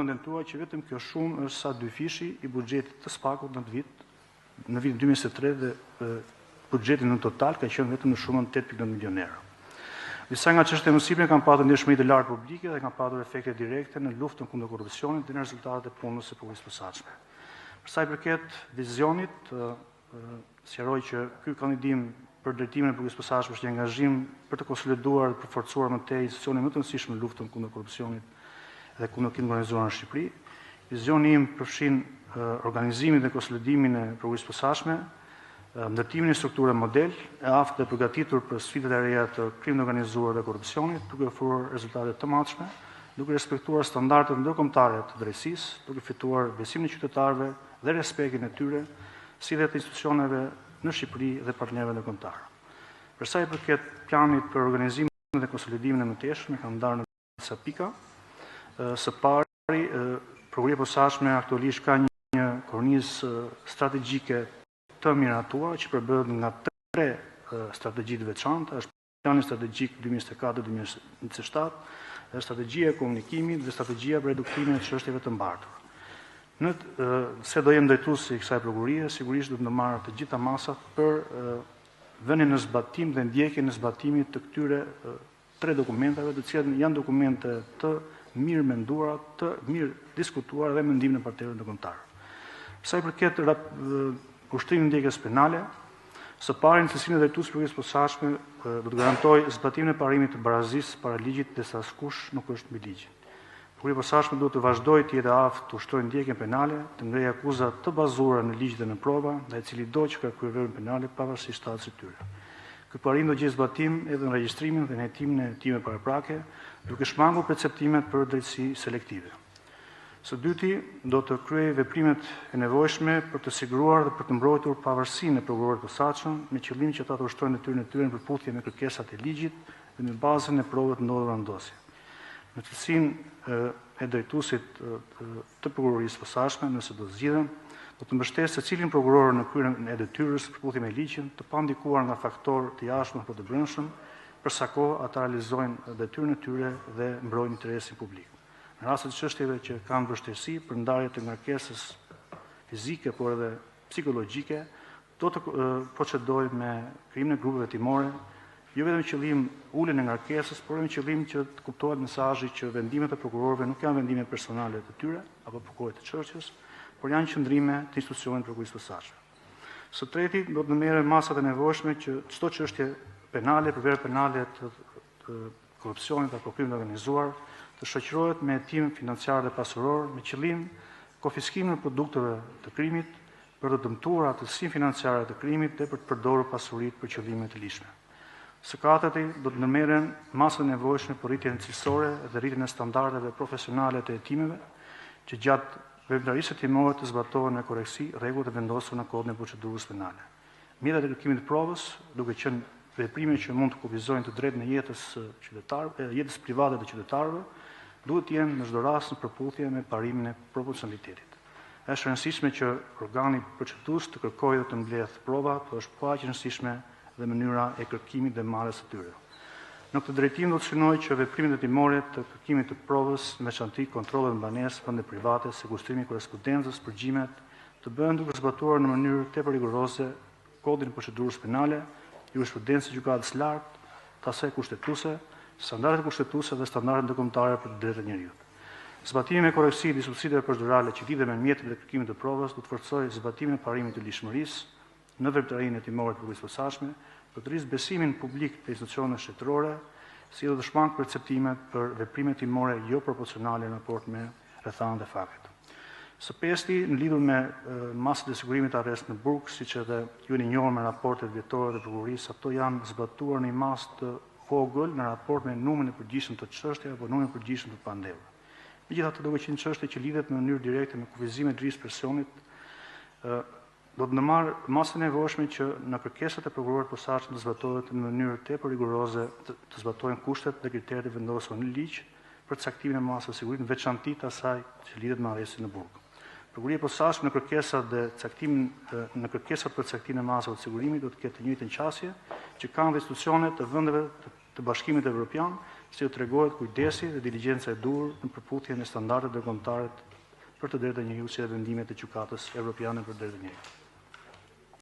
mendjen tuaj që vetëm kjo shumë është sa 2 fishi i buxhetit të SPAK-ut në vitin 2023 dhe buxheti në total ka qenë vetëm në shumën 8.9 milionë euro. Disa nga çështjet e mësimit kanë patur ndeshmëri të lartë publike dhe kanë patur efekte direkte në luftën kundër korrupsionit dhe në rezultatet e punës së prokurisë së posaçme. Për sa i përket vizionit, sqaroj që ky kandidim për drejtimin e prokurisë së posaçme është një angazhim për të konsoliduar dhe përforcuar më tej institucionin më të rëndësishëm në luftën kundër korrupsionit dhe kundër krimit organizuar në Shqipëri. Vizioni im përfshin organizimin dhe konsolidimin e prokurisë së posaçme, ndërtimin e strukturë model e aftë dhe përgatitur për sfidat e reja të krimit organizuar dhe korrupsionit, duke ofruar rezultate të matshme, duke respektuar standardet ndërkombëtare të drejtësisë, duke fituar besimin e qytetarëve dhe respektin e tyre, si dhe të institucioneve në Shqipëri dhe partnerëve ndërkombëtar. Për sa i përket planit për organizimin dhe konsolidimin e mëtejshëm, kam ndarë në disa pika. Së pari, prokuria e posaçme aktualisht ka një kornizë strategjike të miratuar që përbëhet nga 3 strategji të veçanta, është plani strategjik 2024-2027, strategjia e komunikimit dhe strategjia për reduktimin e çështjeve të mbartur. Se do jem drejtuesi i kësaj prokurie, sigurisht do të marr të gjitha masat për vënien në zbatim dhe ndjekjen e zbatimit të këtyre 3 dokumentave, të cilat janë dokumente të mirë menduara, të mirë diskutuara dhe mendimin e partnerëve ndërkombëtar. Sa i përket ushtrimin e ndjekjes penale, së pari cilësinë e drejtuesit të prokurisë së posaçme do të garantojë zbatimin e parimit të barazisë para ligjit dhe sa askush nuk është mbi ligj. Prokuria e posaçme duhet të vazhdojë të jetë aftë të ushtrojë ndjekjen penale, të ngrejë akuza të bazuara në ligj dhe në prova, ndaj cili do që ka kryer veprën penale pavarësisht statusit të tyre. Ky parim do gjejë zbatim edhe në regjistrimin dhe në hetimin e hetimeve paraprake, duke shmangur perceptimet për drejtësi selektive. Së dyti, do të kryej veprimet e nevojshme për të siguruar dhe për të mbrojtur pavarësinë e prokurorit posaçëm, me qëllim që ata të ushtrojnë detyrën e tyre në përputhje me kërkesat e ligjit dhe në bazën e provave të ndodhura në dosje. Në cilësinë e drejtuesit të prokurorisë posaçme, nëse do zgjidhen, do të mbështesë secilin prokuror në kryerjen e detyrës në përputhje me ligjin, të pandikuar nga faktorë të jashtëm apo të brendshëm, për sa kohë ata realizojnë detyrën e tyre dhe mbrojnë interesin publik. Në rastet çështjeve që kanë vështirësi për ndarje të ngarkesës fizike, por edhe psikologjike, do të procedojë me krimin e grupeve timore, jo vetëm qëllim uljen e ngarkesës, por me qëllim që të kuptohet mesazhi që vendimet e prokurorëve nuk janë vendime personale të tyre apo prokurorit të çështjes, por janë qëndrime të institucionit të prokurisë së posaçme. Së treti, do të merren masat e nevojshme që çdo çështje penale, përveç penale të korrupsionit apo krimit organizuar, të shoqërohet me hetim financiar dhe pasuror me qëllim konfiskimin e produkteve të krimit për të dëmtuar aftësinë financiare të krimit dhe për të përdorur pasuritë për qëllime të lishme. Së katërti, do të ndërmerren masat e nevojshme për rritjen cilësore dhe rritjen e standardeve profesionale të hetimeve, që gjatë veprimtarisë hetimore të zbatohen me korrektësi rregullat e vendosura në kodin e procedurës penale. Mjetet e kërkimit të provës, duke qenë veprime që mund të kufizojnë të drejtën e jetës private të qytetarëve, duhet të jenë në çdo rast në përputhje me parimin e proporcionalitetit. Është e rëndësishme që organi procedues të kërkojë dhe të mbledhë prova, por është po aq e rëndësishme dhe mënyra e kërkimit dhe marrjes së tyre. Në këtë drejtim do të synoj që veprimet hetimore të kërkimit të provës, me veçanti kontrollet në banesë, vende private, sekustrimi i korrespondencës, përgjimet, të bëhen duke zbatuar në mënyrë tepër rigoroze kodin e procedurës penale, jurisprudencën e gjykatës së lartë, të asaj kushtetuese, standardet kushtetuese dhe standardet ndërkombëtare për të drejtat e njerëzit. Zbatimi me korrektësi i dispozitiveve procedurale që lidhen me mjetet e kërkimit të provës do të forcojë zbatimin e parimit të lishmërisë në veprimtarinë hetimore të prokurisë së posaçme, do të rrisë besimin publik të institucioneve shtetërore, si do të shmangë perceptimet për veprime hetimore jo proporcionale në raport me rrethanat e faktit. Së pesti, në lidhur me masat e sigurimit të arrest në burg, siç edhe ju e njohur me raportet vjetore të prokurisë, ato janë zbatuar në një masë të vogël në raport me numrin e përgjithshëm të çështjeve apo numrin e përgjithshëm të pandevëve. Megjithatë, duke qenë çështje që lidhet në mënyrë direkte me kufizimin e drejtësisë personit, do të ndërmarr masën e nevojshme që në kërkesat e prokurorit posaçëm të zbatohet në mënyrë tepër rigoroze, të zbatohen kushtet dhe kriteret e vendosur në ligj për caktimin e masave sigurimit, në veçanti të asaj që lidhet me arrestin në burg. Prokuria e posaçme në kërkesat për caktimin e masave të sigurimit do të ketë të njëjtën qasje që kanë dhe institucionet të vendeve të Bashkimit Evropian, si u tregohet kujdesi dhe diligjenca e dur në përputhje me standardet ndërkombëtare për të drejtat e njeriut si dhe vendimet e Gjykatës Evropiane për drejtat e njerëzit.